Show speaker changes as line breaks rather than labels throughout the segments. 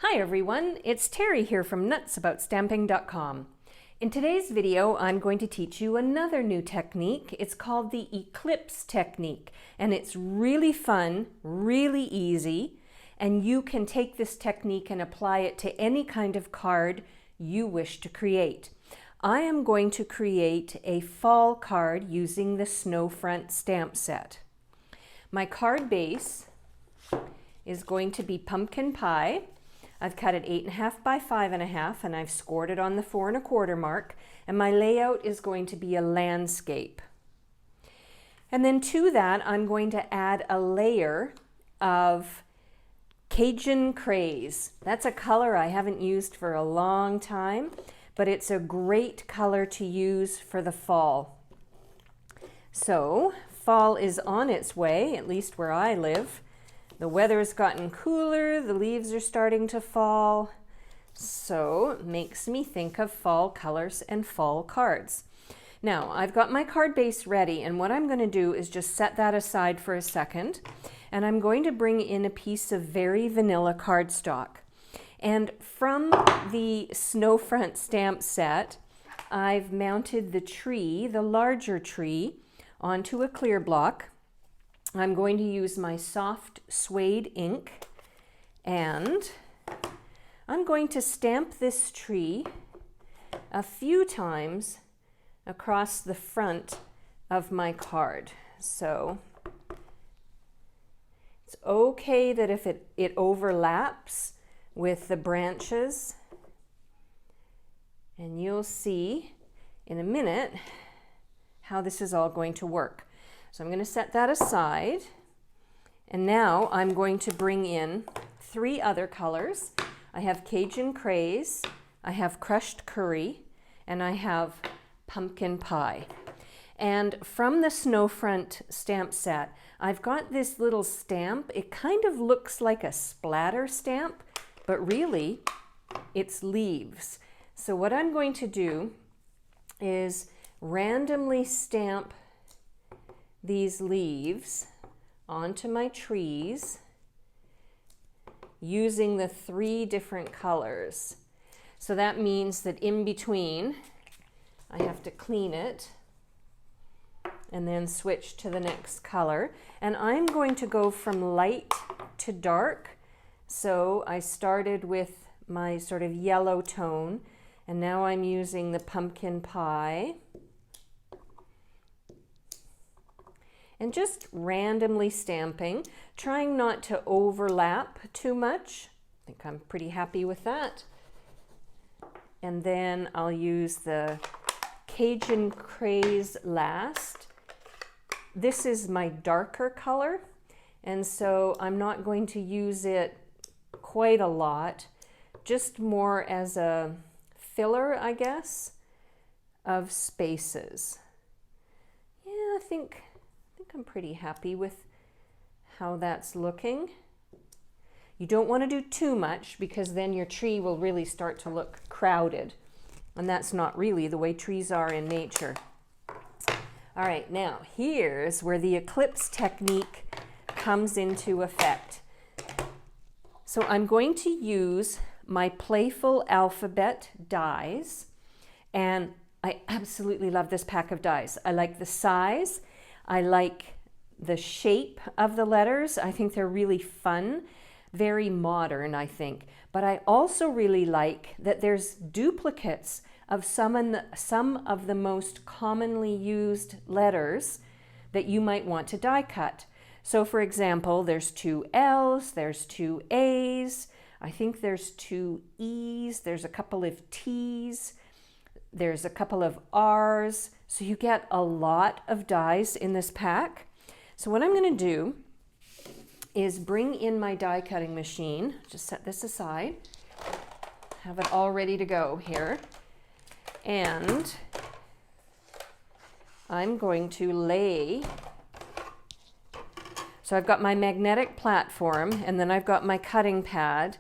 Hi everyone, it's Terry here from nutsaboutsstamping.com. In today's video, I'm going to teach you another new technique. It's called the Eclipse technique, and it's really fun, really easy, and you can take this technique and apply it to any kind of card you wish to create. I am going to create a fall card using the Snowfront stamp set. My card base is going to be pumpkin pie. I've cut it 8.5 by 5.5 and I've scored it on the 4 1/4 mark, and my layout is going to be a landscape. And then to that I'm going to add a layer of Cajun Craze. That's a color I haven't used for a long time, but it's a great color to use for the fall. So fall is on its way, at least where I live. The weather's gotten cooler, the leaves are starting to fall, so it makes me think of fall colors and fall cards. Now, I've got my card base ready, and what I'm going to do is just set that aside for a second, and I'm going to bring in a piece of very vanilla cardstock. And from the Snowfront stamp set, I've mounted the tree, the larger tree, onto a clear block. I'm going to use my soft suede ink, and I'm going to stamp this tree a few times across the front of my card. So it's okay that if it overlaps with the branches, and you'll see in a minute how this is all going to work. So I'm going to set that aside, and now I'm going to bring in 3 other colors. I have Cajun Craze, I have Crushed Curry, and I have Pumpkin Pie. And from the Snowfront stamp set, I've got this little stamp. It kind of looks like a splatter stamp, but really it's leaves. So what I'm going to do is randomly stamp these leaves onto my trees using the 3 different colors. So that means that in between I have to clean it and then switch to the next color. And I'm going to go from light to dark. So I started with my sort of yellow tone, and now I'm using the pumpkin pie. And just randomly stamping, trying not to overlap too much. I think I'm pretty happy with that. And then I'll use the Cajun Craze last. This is my darker color, and so I'm not going to use it quite a lot, just more as a filler, I guess, of spaces. Yeah, I think I'm pretty happy with how that's looking. You don't want to do too much, because then your tree will really start to look crowded, and that's not really the way trees are in nature. All right, now here's where the eclipse technique comes into effect. So I'm going to use my Playful Alphabet dies, and I absolutely love this pack of dies. I like the size. I like the shape of the letters. I think they're really fun, very modern, I think. But I also really like that there's duplicates of some of the most commonly used letters that you might want to die cut. So for example, there's 2 L's, there's 2 A's, I think there's 2 E's, there's a couple of T's, there's a couple of R's. So you get a lot of dies in this pack. So what I'm going to do is bring in my die cutting machine. Just set this aside. Have it all ready to go here. And I'm going to lay. So I've got my magnetic platform, and then I've got my cutting pad.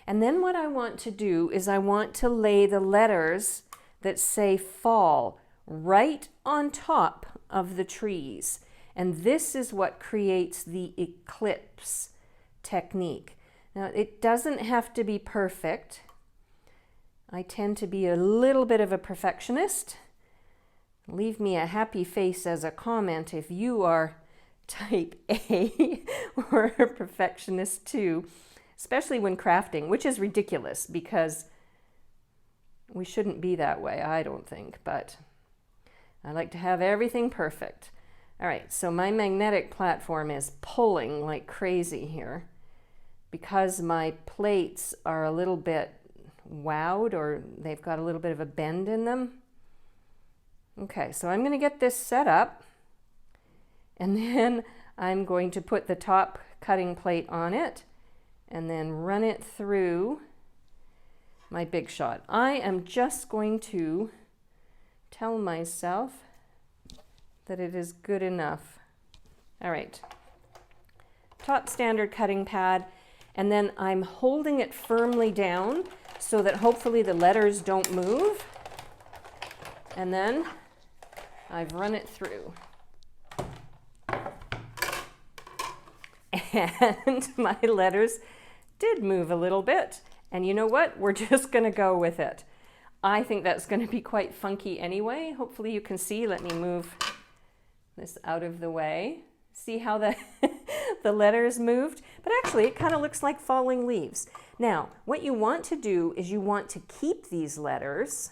And then what I want to do is I want to lay the letters that say fall right on top of the trees. And this is what creates the eclipse technique. Now, it doesn't have to be perfect. I tend to be a little bit of a perfectionist. Leave me a happy face as a comment if you are type A or a perfectionist too, especially when crafting, which is ridiculous because we shouldn't be that way, I don't think, but I like to have everything perfect. All right, so my magnetic platform is pulling like crazy here because my plates are a little bit wowed, or they've got a little bit of a bend in them. Okay, so I'm going to get this set up, and then I'm going to put the top cutting plate on it and then run it through my Big Shot. I am just going to tell myself that it is good enough. All right, top standard cutting pad, and then I'm holding it firmly down so that hopefully the letters don't move, and then I've run it through. And my letters did move a little bit, and you know what? We're just going to go with it. I think that's going to be quite funky anyway. Hopefully you can see. Let me move this out of the way. See how the the letters moved? But actually it kind of looks like falling leaves. Now, what you want to do is you want to keep these letters.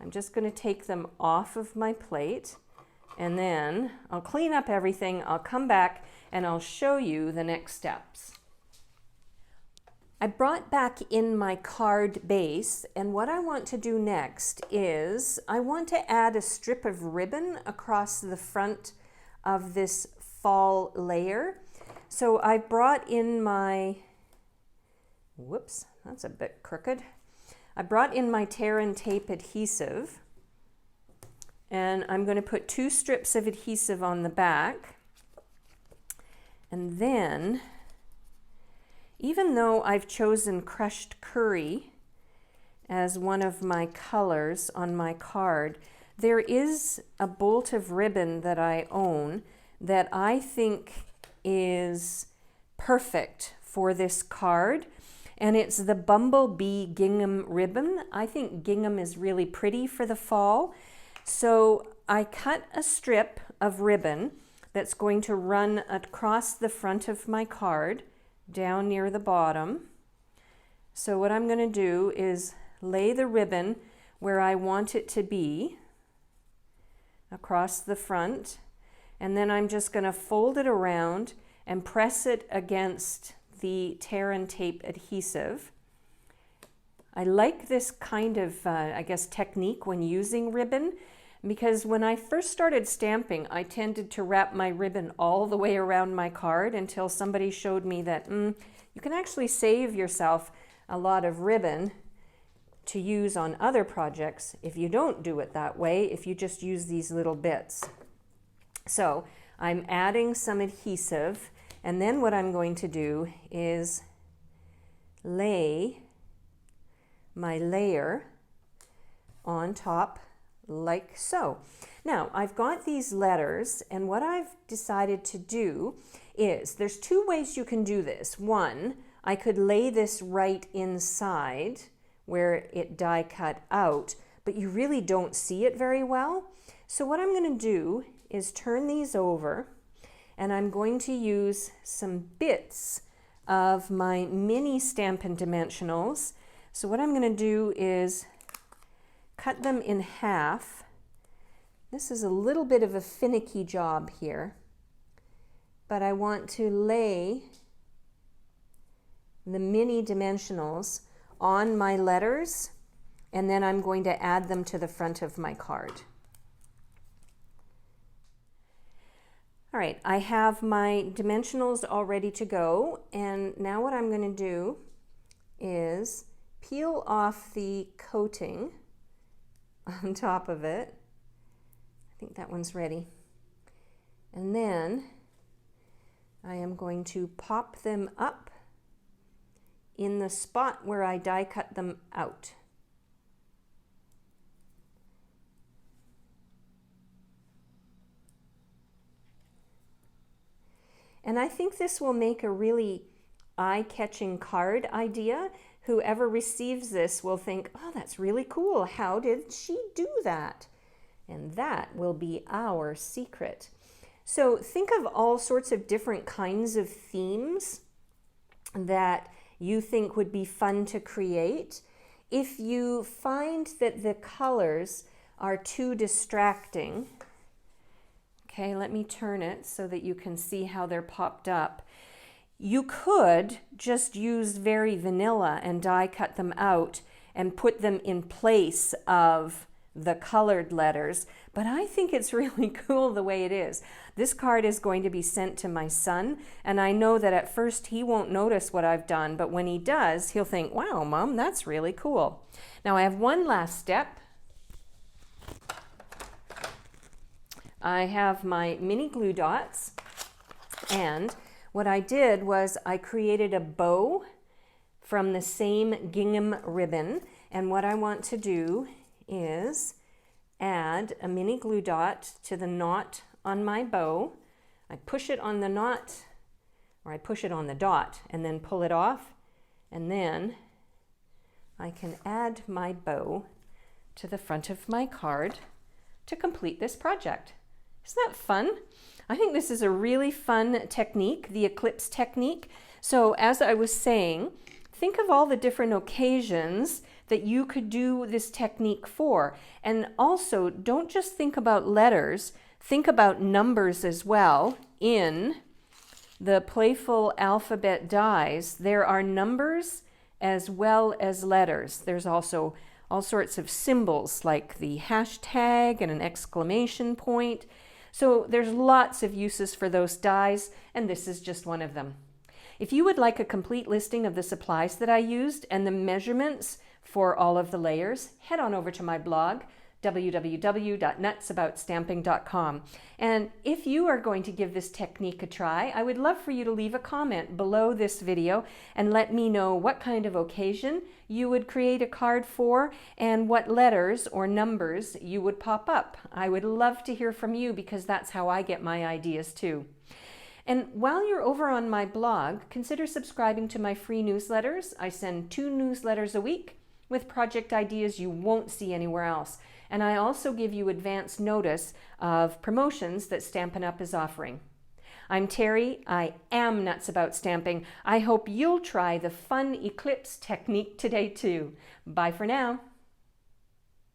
I'm just going to take them off of my plate, and then I'll clean up everything. I'll come back and I'll show you the next steps. I brought back in my card base, and what I want to do next is I want to add a strip of ribbon across the front of this fall layer. So I brought in my, whoops, that's a bit crooked. I brought in my tear and tape adhesive, and I'm going to put 2 strips of adhesive on the back. And then, even though I've chosen crushed curry as one of my colors on my card, there is a bolt of ribbon that I own that I think is perfect for this card, and it's the Bumblebee gingham ribbon. I think gingham is really pretty for the fall, so I cut a strip of ribbon that's going to run across the front of my card down near the bottom. So what I'm going to do is lay the ribbon where I want it to be across the front, and then I'm just going to fold it around and press it against the tear and tape adhesive. I like this kind of, I guess, technique when using ribbon, because when I first started stamping, I tended to wrap my ribbon all the way around my card until somebody showed me that you can actually save yourself a lot of ribbon to use on other projects if you don't do it that way, if you just use these little bits. So I'm adding some adhesive, and then what I'm going to do is lay my layer on top like so. Now I've got these letters, and what I've decided to do is there's 2 ways you can do this. One, I could lay this right inside where it die cut out, but you really don't see it very well. So what I'm going to do is turn these over, and I'm going to use some bits of my Mini Stampin Dimensionals. So what I'm going to do is cut them in half. This is a little bit of a finicky job here, but I want to lay the Mini Dimensionals on my letters, and then I'm going to add them to the front of my card. All right, I have my dimensionals all ready to go, and now what I'm going to do is peel off the coating on top of it. I think that one's ready. And then I am going to pop them up in the spot where I die cut them out. And I think this will make a really eye-catching card idea, whoever receives this will think, oh, that's really cool. How did she do that? And that will be our secret. So think of all sorts of different kinds of themes that you think would be fun to create. If you find that the colors are too distracting, okay, let me turn it so that you can see how they're popped up. You could just use very vanilla and die cut them out and put them in place of the colored letters, but I think it's really cool the way it is. This card is going to be sent to my son, and I know that at first he won't notice what I've done, but when he does, he'll think, wow, Mom, that's really cool. Now I have one last step. I have my mini glue dots, and what I did was I created a bow from the same gingham ribbon, and what I want to do is add a mini glue dot to the knot on my bow. I push it on the knot, or I push it on the dot and then pull it off, and then I can add my bow to the front of my card to complete this project. Isn't that fun? I think this is a really fun technique, the eclipse technique. So as I was saying, think of all the different occasions that you could do this technique for. And also, don't just think about letters, think about numbers as well. In the Playful Alphabet dies, there are numbers as well as letters. There's also all sorts of symbols like the hashtag and an exclamation point. So there's lots of uses for those dies, and this is just one of them. If you would like a complete listing of the supplies that I used and the measurements for all of the layers, head on over to my blog, www.nutsaboutstamping.com. And if you are going to give this technique a try, I would love for you to leave a comment below this video and let me know what kind of occasion you would create a card for and what letters or numbers you would pop up. I would love to hear from you because that's how I get my ideas too. And while you're over on my blog, consider subscribing to my free newsletters. I send 2 newsletters a week with project ideas you won't see anywhere else. And I also give you advance notice of promotions that Stampin' Up! Is offering. I'm Terry. I am Nuts About Stamping. I hope you'll try the fun eclipse technique today too. Bye for now.